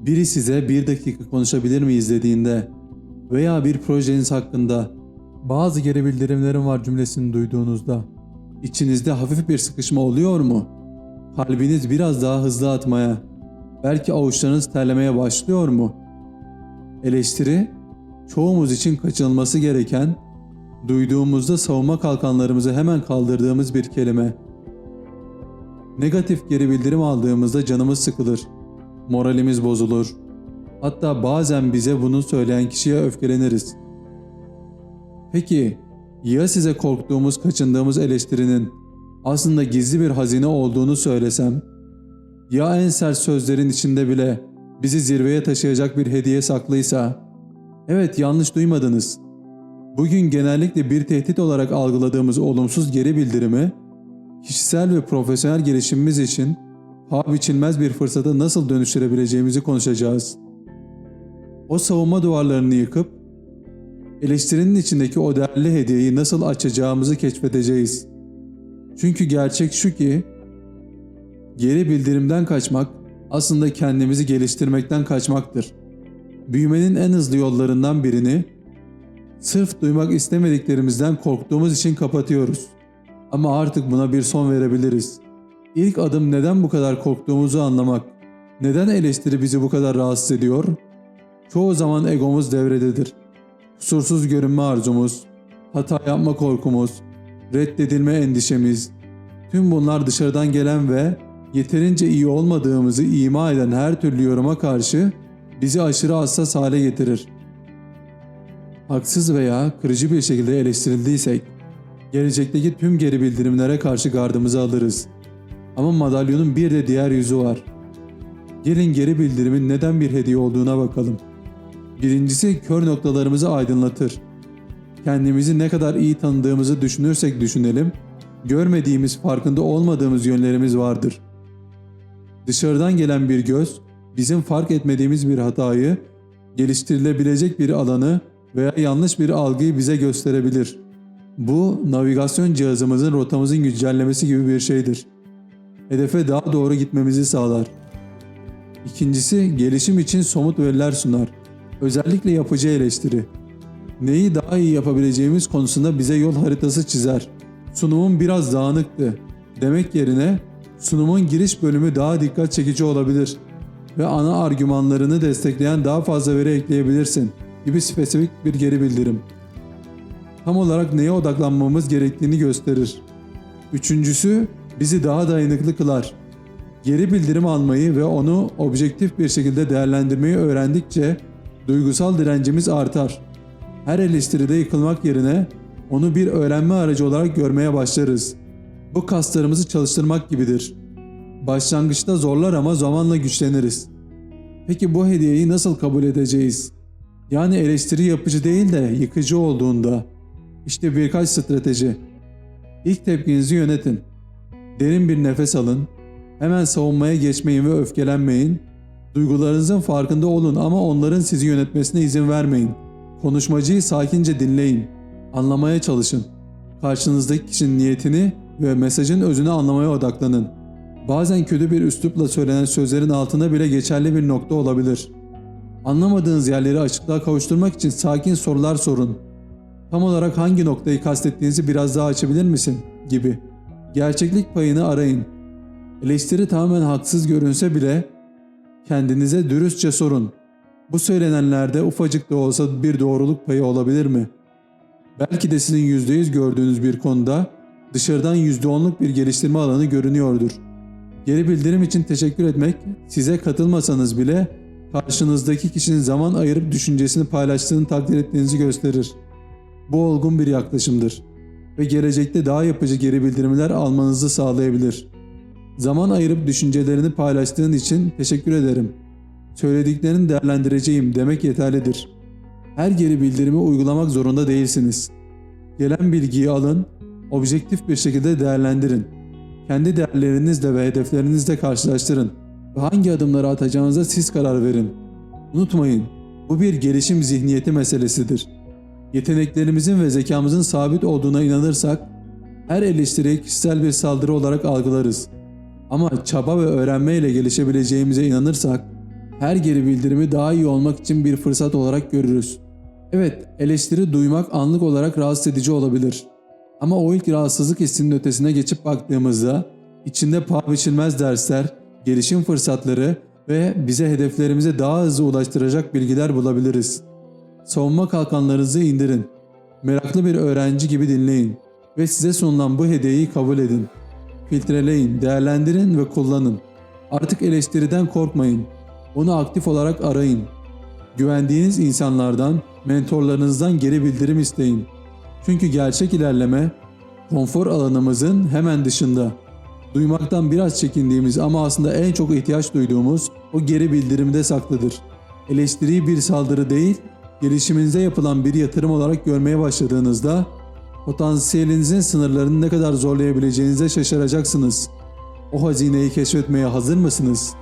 Biri size bir dakika konuşabilir miyiz dediğinde veya bir projeniz hakkında bazı geri bildirimlerim var cümlesini duyduğunuzda içinizde hafif bir sıkışma oluyor mu? Kalbiniz biraz daha hızlı atmaya, belki avuçlarınız terlemeye başlıyor mu? Eleştiri, çoğumuz için kaçınılması gereken, duyduğumuzda savunma kalkanlarımızı hemen kaldırdığımız bir kelime. Negatif geri bildirim aldığımızda canımız sıkılır, moralimiz bozulur. Hatta bazen bize bunu söyleyen kişiye öfkeleniriz. Peki ya size korktuğumuz, kaçındığımız eleştirinin aslında gizli bir hazine olduğunu söylesem? Ya en sert sözlerin içinde bile bizi zirveye taşıyacak bir hediye saklıysa? Evet, yanlış duymadınız. Bugün genellikle bir tehdit olarak algıladığımız olumsuz geri bildirimi, kişisel ve profesyonel gelişimimiz için paha biçilmez bir fırsata nasıl dönüştürebileceğimizi konuşacağız. O savunma duvarlarını yıkıp, eleştirinin içindeki o değerli hediyeyi nasıl açacağımızı keşfedeceğiz. Çünkü gerçek şu ki, geri bildirimden kaçmak aslında kendimizi geliştirmekten kaçmaktır. Büyümenin en hızlı yollarından birini, sırf duymak istemediklerimizden korktuğumuz için kapatıyoruz. Ama artık buna bir son verebiliriz. İlk adım neden bu kadar korktuğumuzu anlamak. Neden eleştiri bizi bu kadar rahatsız ediyor? Çoğu zaman egomuz devrededir. Kusursuz görünme arzumuz, hata yapma korkumuz, reddedilme endişemiz. Tüm bunlar dışarıdan gelen ve yeterince iyi olmadığımızı ima eden her türlü yoruma karşı bizi aşırı hassas hale getirir. Haksız veya kırıcı bir şekilde eleştirildiysek, gelecekteki tüm geri bildirimlere karşı gardımızı alırız. Ama madalyonun bir de diğer yüzü var. Gelin geri bildirimin neden bir hediye olduğuna bakalım. Birincisi, kör noktalarımızı aydınlatır. Kendimizi ne kadar iyi tanıdığımızı düşünürsek düşünelim, görmediğimiz, farkında olmadığımız yönlerimiz vardır. Dışarıdan gelen bir göz, bizim fark etmediğimiz bir hatayı, geliştirilebilecek bir alanı veya yanlış bir algıyı bize gösterebilir. Bu, navigasyon cihazımızın rotamızın güncellemesi gibi bir şeydir. Hedefe daha doğru gitmemizi sağlar. İkincisi, gelişim için somut veriler sunar. Özellikle yapıcı eleştiri. Neyi daha iyi yapabileceğimiz konusunda bize yol haritası çizer. Sunumum biraz dağınıktı demek yerine sunumun giriş bölümü daha dikkat çekici olabilir ve ana argümanlarını destekleyen daha fazla veri ekleyebilirsin gibi spesifik bir geri bildirim. Tam olarak neye odaklanmamız gerektiğini gösterir. Üçüncüsü, bizi daha dayanıklı kılar. Geri bildirim almayı ve onu objektif bir şekilde değerlendirmeyi öğrendikçe duygusal direncimiz artar. Her eleştiride yıkılmak yerine onu bir öğrenme aracı olarak görmeye başlarız. Bu kaslarımızı çalıştırmak gibidir. Başlangıçta zorlar ama zamanla güçleniriz. Peki bu hediyeyi nasıl kabul edeceğiz? Yani eleştiri yapıcı değil de yıkıcı olduğunda. İşte birkaç strateji. İlk tepkinizi yönetin. Derin bir nefes alın. Hemen savunmaya geçmeyin ve öfkelenmeyin. Duygularınızın farkında olun ama onların sizi yönetmesine izin vermeyin. Konuşmacıyı sakince dinleyin. Anlamaya çalışın. Karşınızdaki kişinin niyetini ve mesajın özünü anlamaya odaklanın. Bazen kötü bir üslupla söylenen sözlerin altında bile geçerli bir nokta olabilir. Anlamadığınız yerleri açıklığa kavuşturmak için sakin sorular sorun. Tam olarak hangi noktayı kastettiğinizi biraz daha açabilir misin? Gibi. Gerçeklik payını arayın. Eleştiri tamamen haksız görünse bile kendinize dürüstçe sorun. Bu söylenenlerde ufacık da olsa bir doğruluk payı olabilir mi? Belki de sizin %100 gördüğünüz bir konuda dışarıdan %10'luk bir geliştirme alanı görünüyordur. Geri bildirim için teşekkür etmek, size katılmasanız bile karşınızdaki kişinin zaman ayırıp düşüncesini paylaştığını takdir ettiğinizi gösterir. Bu olgun bir yaklaşımdır ve gelecekte daha yapıcı geri bildirimler almanızı sağlayabilir. Zaman ayırıp düşüncelerini paylaştığın için teşekkür ederim. Söylediklerini değerlendireceğim demek yeterlidir. Her geri bildirimi uygulamak zorunda değilsiniz. Gelen bilgiyi alın, objektif bir şekilde değerlendirin. Kendi değerlerinizle ve hedeflerinizle karşılaştırın ve hangi adımları atacağınıza siz karar verin. Unutmayın, bu bir gelişim zihniyeti meselesidir. Yeteneklerimizin ve zekamızın sabit olduğuna inanırsak, her eleştiriyi kişisel bir saldırı olarak algılarız. Ama çaba ve öğrenmeyle gelişebileceğimize inanırsak, her geri bildirimi daha iyi olmak için bir fırsat olarak görürüz. Evet, eleştiri duymak anlık olarak rahatsız edici olabilir. Ama o ilk rahatsızlık hissinin ötesine geçip baktığımızda içinde paha biçilmez dersler, gelişim fırsatları ve bize hedeflerimize daha hızlı ulaştıracak bilgiler bulabiliriz. Savunma kalkanlarınızı indirin. Meraklı bir öğrenci gibi dinleyin ve size sunulan bu hediyeyi kabul edin. Filtreleyin, değerlendirin ve kullanın. Artık eleştiriden korkmayın. Onu aktif olarak arayın. Güvendiğiniz insanlardan, mentorlarınızdan geri bildirim isteyin. Çünkü gerçek ilerleme, konfor alanımızın hemen dışında. Duymaktan biraz çekindiğimiz ama aslında en çok ihtiyaç duyduğumuz o geri bildirimde saklıdır. Eleştiriyi bir saldırı değil, gelişiminize yapılan bir yatırım olarak görmeye başladığınızda, potansiyelinizin sınırlarını ne kadar zorlayabileceğinize şaşıracaksınız. O hazineyi keşfetmeye hazır mısınız?